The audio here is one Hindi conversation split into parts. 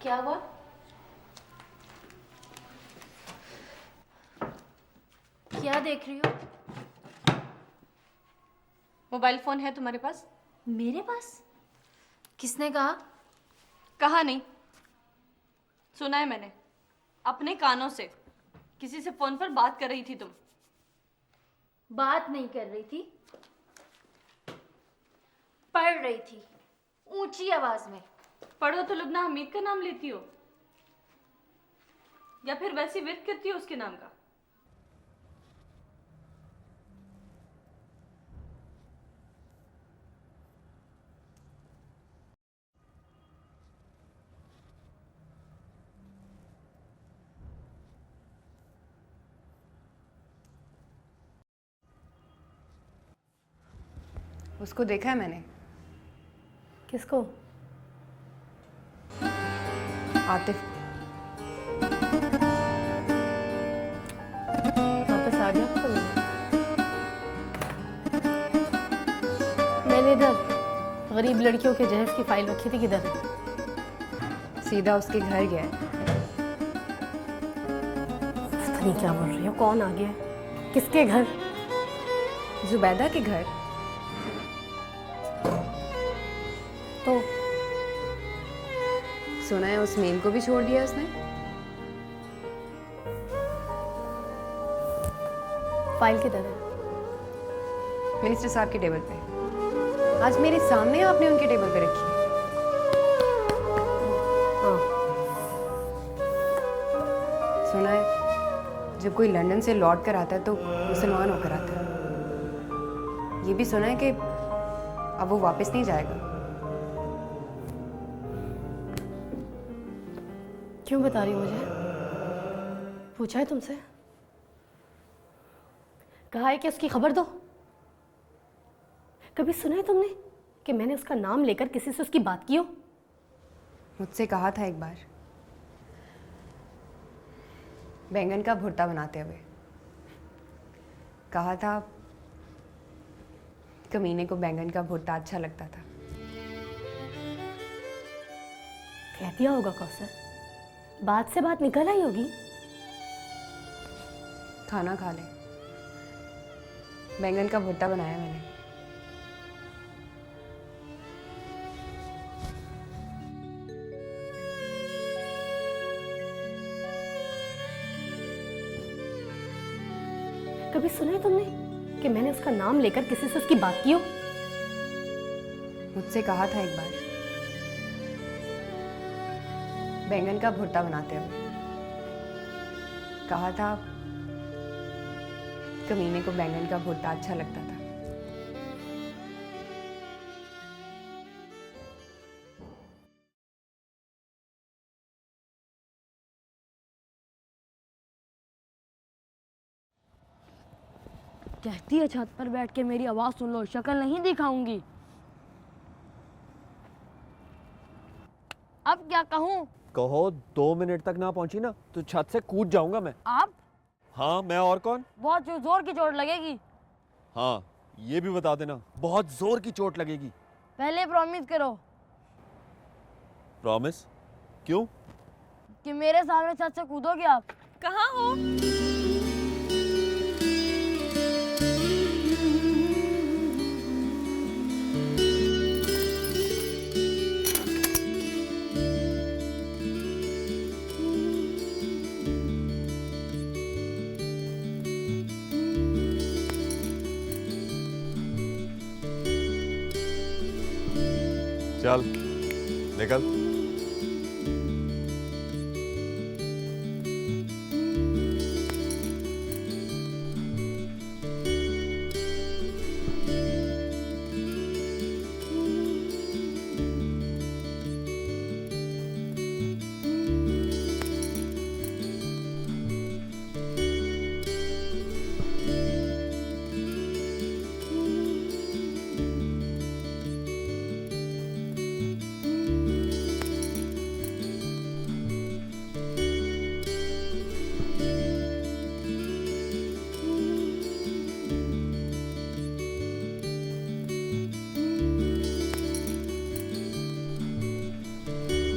क्या हुआ? क्या देख रही हो? मोबाइल फोन है तुम्हारे पास? मेरे पास? किसने कहा? कहा नहीं, सुना है मैंने अपने कानों से। किसी से फोन पर बात कर रही थी तुम। बात नहीं कर रही थी, पढ़ रही थी ऊंची आवाज में। पढ़ो तो लुबना हमीद का नाम लेती हो या फिर वैसी विर्द करती हो उसके नाम का? उसको देखा है मैंने। किसको? आतिफ। वापस आ गया आपको? मैंने इधर गरीब लड़कियों के जहेज की फाइल रखी थी, किधर है? सीधा उसके घर गया है। पता नहीं क्या बोल रही हो, कौन आ गया है? किसके घर? जुबैदा के घर। तो सुना है उस मेम को भी छोड़ दिया उसने। फाइल किधर है? मिनिस्टर साहब के टेबल पे। आज मेरे सामने आपने उनके टेबल पे रखी है। हाँ। सुना है जब कोई लंदन से लौट कर आता है तो मुसलमान होकर आता है। ये भी सुना है कि अब वो वापस नहीं जाएगा। क्यों बता रही हो मुझे? पूछा है तुमसे? कहा है कि उसकी खबर दो? कभी सुना है तुमने कि मैंने उसका नाम लेकर किसी से उसकी बात की हो? मुझसे कहा था एक बार, बैंगन का भुर्ता बनाते हुए। कहा था कमीने को बैंगन का भुर्ता अच्छा लगता था। कह दिया होगा कौसर, बात से बात निकल आई होगी। खाना खा ले। बैंगन का भुर्ता बनाया मैंने। कभी सुना है तुमने कि मैंने उसका नाम लेकर किसी से उसकी बात की हो? मुझसे कहा था एक बार, बैंगन का भुर्ता बनाते हुए। कहा था कमीने को बैंगन का भुर्ता अच्छा लगता था। कहती है छत पर बैठ के मेरी आवाज सुन लो, शक्ल नहीं दिखाऊंगी। अब क्या कहूँ? कहो 2 मिनट तक ना पहुंची ना तो छत से कूद जाऊंगा मैं। आप? हाँ, मैं और कौन? बहुत जोर की चोट लगेगी। हाँ, ये भी बता देना, बहुत जोर की चोट लगेगी। पहले प्रॉमिस करो प्रॉमिस? क्यों? कि मेरे सामने छत से कूदोगे आप। कहाँ हो? चल निकल।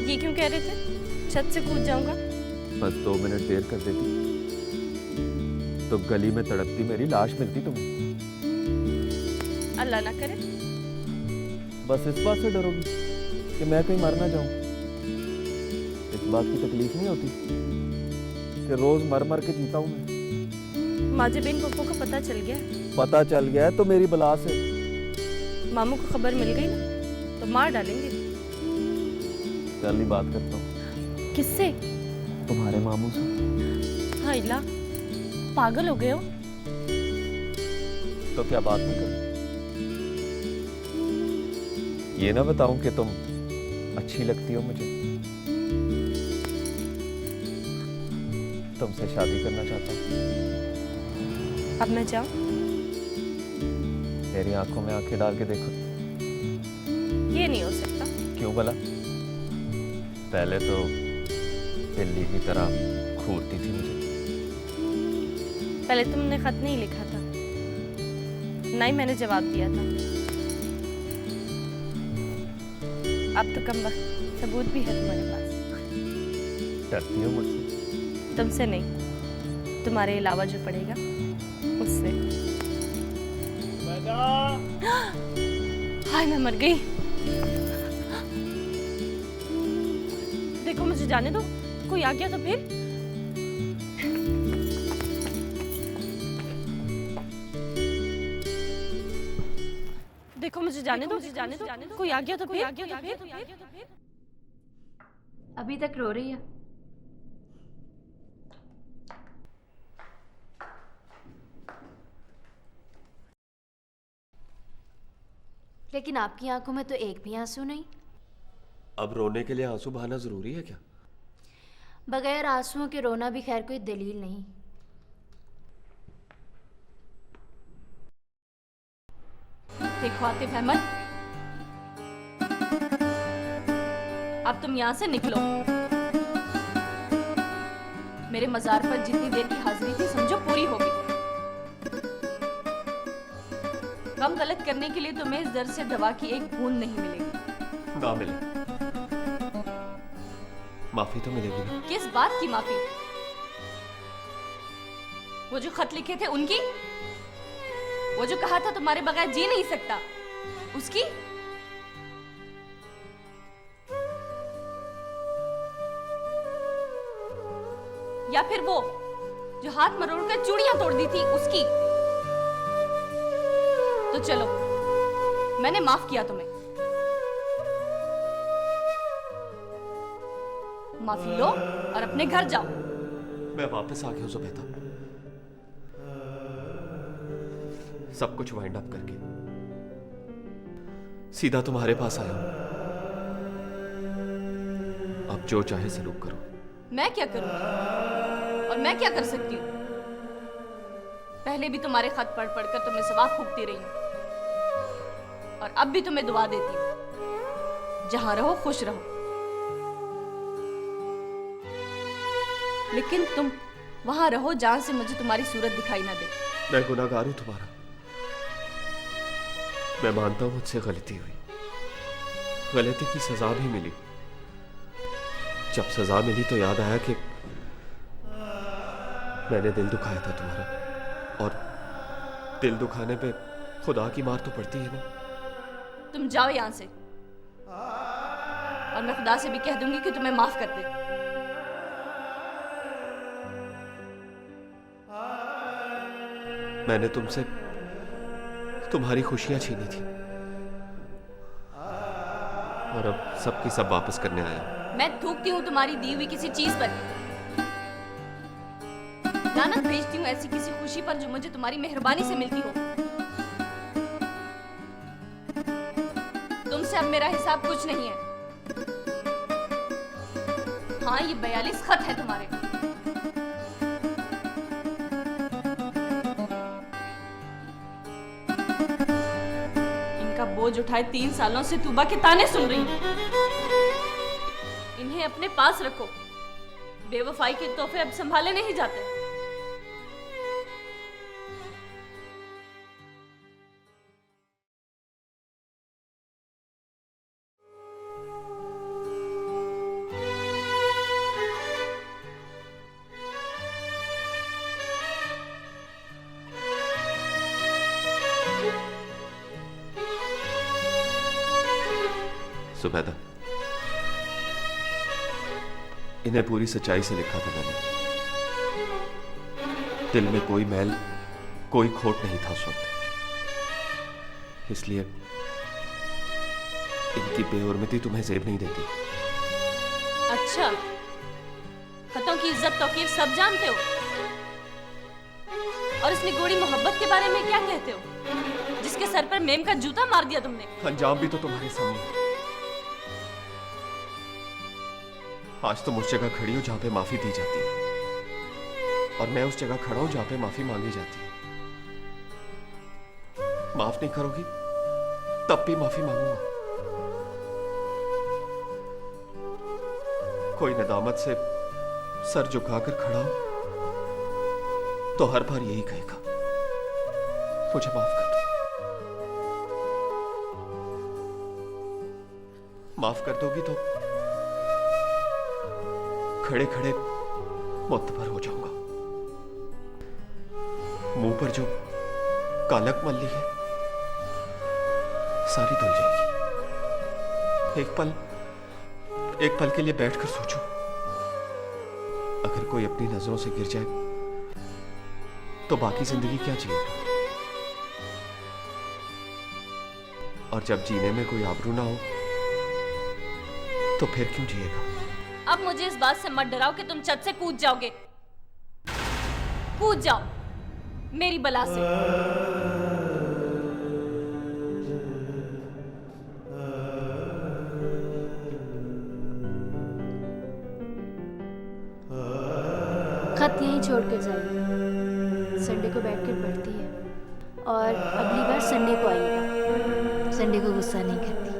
ये क्यों कह रहे थे? छत से कूद जाऊंगा। बस 2 मिनट देर कर देती तो गली में तड़पती मेरी लाश मिलती तुम्हें। अल्लाह ना करे। बस इस बात से डरोगी कि मैं कहीं मर ना जाऊं? इस बात की तकलीफ नहीं होती कि रोज मर मर के जीता हूं मैं? माजे बिन पप्पू को पता चल गया। पता चल गया है तो मेरी बला से। मामू को खबर मिल गई ना तो मार डालेंगे। कल ही बात करता हूँ किससे? तुम्हारे मामू से। हाँ इला, पागल हो गए हो? तो क्या बात नहीं करूं? ये ना बताऊं कि तुम अच्छी लगती हो मुझे, तुमसे शादी करना चाहता हूं। अब मैं जाऊं? तेरी आंखों में आंखें डाल के देखो। ये नहीं हो सकता। क्यों भला? पहले तो बिल्ली की तरह घूरती थी मुझे। पहले तुमने खत नहीं लिखा था, ना ही मैंने जवाब दिया था। अब तो कम वक्त सबूत भी है तुम्हारे पास। डरती हो मुझसे? तुमसे नहीं, तुम्हारे अलावा जो पड़ेगा उससे। हाय मैं मर गई। देखो मुझे जाने दो, कोई आ गया तो फिर। देखो मुझे जाने दो, कोई आ गया तो फिर। अभी तक रो रही है। लेकिन आपकी आंखों में तो एक भी आंसू नहीं। अब रोने के लिए आंसू बहाना जरूरी है क्या? बगैर आंसुओं के रोना भी खैर कोई दलील नहीं। देखो आतिफ अहमद, अब तुम यहां से निकलो। मेरे मजार पर जितनी देर की हाजिरी थी समझो पूरी हो गई। कम गलत करने के लिए तुम्हें इस दर्द से दवा की एक बूंद नहीं मिलेगी। ना मिले, माफी तो मिलेगी ना? किस बात की माफी? वो जो खत लिखे थे उनकी? वो जो कहा था तुम्हारे बगैर जी नहीं सकता, उसकी? या फिर वो जो हाथ मरोड़कर चूड़ियां तोड़ दी थी, उसकी? तो चलो, मैंने माफ किया तुम्हें। माफी लो और अपने घर जाओ। मैं वापस आ गया हूं जुबैदा, सब कुछ वाइंड अप करके सीधा तुम्हारे पास आया हूं। अब जो चाहे सलूक करो। मैं क्या करूंगी और मैं क्या कर सकती हूँ? पहले भी तुम्हारे खत पढ़ पढ़कर तुम्हें सवाब फूकती रही हूं, और अब भी तुम्हें दुआ देती हूँ, जहां रहो खुश रहो। लेकिन तुम वहां रहो जहां से मुझे तुम्हारी सूरत दिखाई ना दे। मैं गुनाहगार हूं तुम्हारा, मैं मानता हूं मुझसे गलती हुई, गलती की सजा भी मिली। जब सजा मिली तो याद आया कि मैंने दिल दुखाया था तुम्हारा, और दिल दुखाने पे खुदा की मार तो पड़ती है ना। तुम जाओ यहां से, और मैं खुदा से भी कह दूंगी कि तुम्हें माफ कर दे। मैंने तुमसे तुम्हारी खुशियां छीनी थी, और अब सबकी सब वापस करने आया हूं। मैं थूकती हूँ तुम्हारी दी हुई किसी चीज पर, लानत भेजती हूँ ऐसी किसी खुशी पर जो मुझे तुम्हारी मेहरबानी से मिलती हो। तुमसे अब मेरा हिसाब कुछ नहीं है। हाँ, ये 42 खत है तुम्हारे। इनका बोझ उठाए 3 सालों से तूबा के ताने सुन रही हूं। इन्हें अपने पास रखो, बेवफाई के तोहफे अब संभाले नहीं जाते। जुबैदा, इन्हें पूरी सच्चाई से लिखा था मैंने। दिल में कोई मैल, कोई खोट नहीं था उस वक्त, इसलिए इनकी बेहुरमती तुम्हें जेब नहीं देती। अच्छा, खतों की इज्जत तौकीर सब जानते हो, और इस निगोड़ी मोहब्बत के बारे में क्या कहते हो, जिसके सर पर मेम का जूता मार दिया तुमने? अंजाम भी तो तुम्हारे सामने। आज तुम उस जगह खड़ी हो जहां पे माफी दी जाती है, और मैं उस जगह खड़ा हूं जहां पे माफी मांगी जाती है। माफ नहीं करोगी तब भी माफी मांगूंगा। कोई नदामत से सर झुकाकर खड़ा हो तो हर बार यही कहेगा, मुझे माफ कर दो। माफ कर दोगी तो खड़े खड़े मुतबर हो जाऊंगा। मुंह पर जो कालक मल्ली है सारी धुल जाएगी। एक पल के लिए बैठकर सोचो, अगर कोई अपनी नजरों से गिर जाए तो बाकी जिंदगी क्या जिएगा? और जब जीने में कोई आबरू ना हो तो फिर क्यों जिएगा? अब मुझे इस बात से मत डराओ कि तुम छत से कूद जाओगे। कूद जाओ मेरी बला से। खत यहीं छोड़ कर जाइए, संडे को बैठकर पढ़ती है, और अगली बार संडे को आइएगा। संडे को गुस्सा नहीं करती।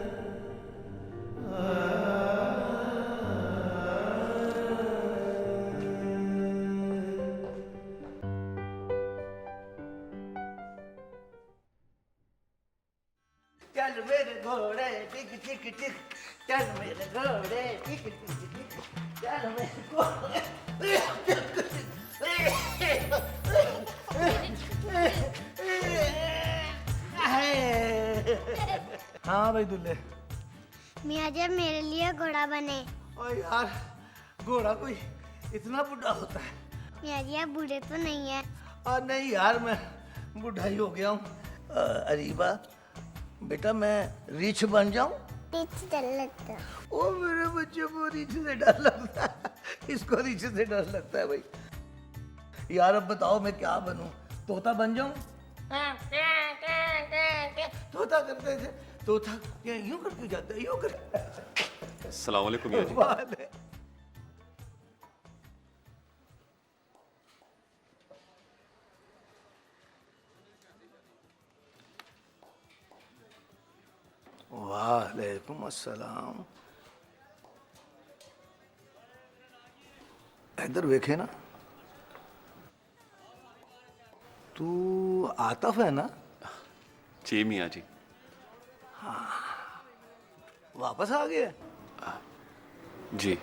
चल मेरे घोड़े टिक टिक टिक, चल मेरे घोड़े टिक टिक टिक, चल मेरे घोड़े। हाँ भाई दुल्ले। मियाँ जब मेरे लिए घोड़ा बने। ओ यार, घोड़ा कोई इतना बुढ़ा होता है? मियाँ जी आप बूढ़े तो नहीं है। और नहीं यार, मैं बुढ़ा ही हो गया हूँ। अरीबा बेटा, मैं रीछ बन जाऊं? रीछ डर लगता है। ओ मेरे बच्चे को रीछ से डर लगता है, इसको रीछ से डर लगता है भाई। यार अब बताओ मैं क्या बनूं? तोता बन जाऊं? तोता करते थे, तोता यूं करके जाता है, यूं कर। अस्सलाम वालेकुम मियां जी। वालेकुम अस्सलाम। इधर देखे ना, तू आतिफ है ना? जी मियां जी। हाँ, वापस आ गया? जी।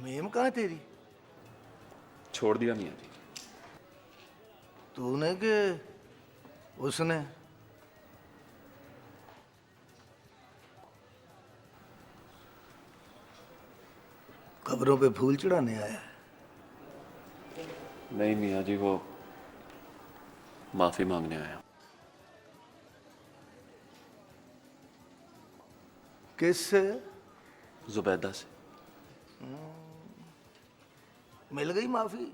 मेम कहाँ तेरी? छोड़ दिया मियां जी। तूने के उसने? कब्रों पे फूल चढ़ाने आया है? नहीं मियां जी, वो माफी मांगने आया। किससे? जुबैदा से। मिल गई माफी?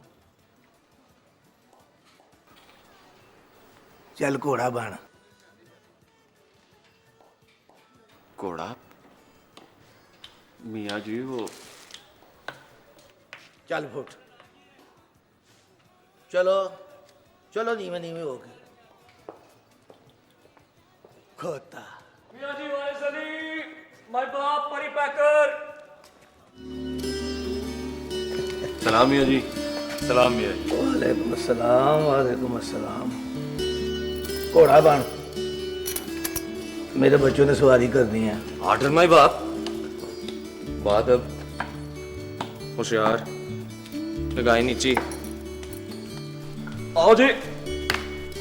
चल घोड़ा बन। घोड़ा? मियां जी वो। चल फुट, चलो चलो नीवे नीवे हो गए। खोता मियां जी वाइस अली, माय बाप परी पैकर। सलाम मियां जी। सलाम मियां जी। वालेकुम अस्सलाम, वालेकुम अस्सलाम। घोड़ा बन, मेरे बच्चों ने सवारी करनी है। ऑर्डर माय बाप। बात अब होशियार, लगाई नीचे। आओ जी।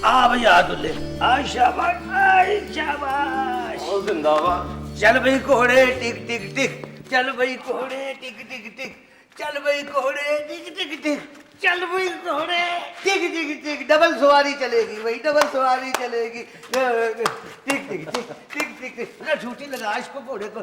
आ भैया दुल्ले, आ शाबाश, आ शाबाश। और जिंदाबाद। चल भाई कोहड़े टिक टिक टिक, चल भाई कोहड़े टिक टिक टिक, चल भाई कोहड़े टिक टिक टिक, चल भाई कोहड़े टिक टिक टिक। डबल सवारी चलेगी भाई, डबल सवारी चलेगी। टिक टिक टिक टिक टिक टिक। ना छूटी लगा इसको घोड़े को।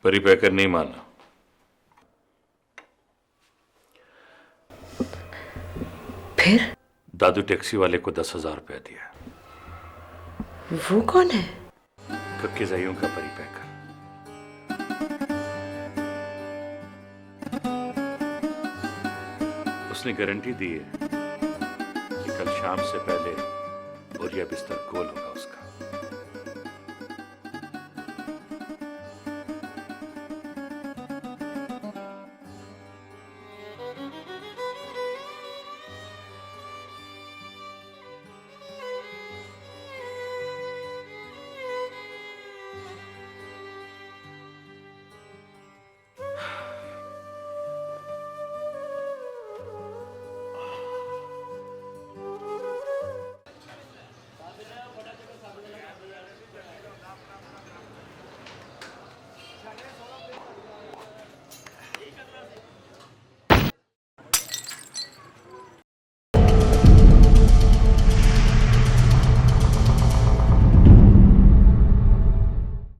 परी पैकर नहीं माना। फिर दादू टैक्सी वाले को 10,000 रुपया दिया। वो कौन है? कक्के जाइयों का परी पैकर। उसने गारंटी दी है कि कल शाम से पहले और यह बिस्तर गोल होगा उसका।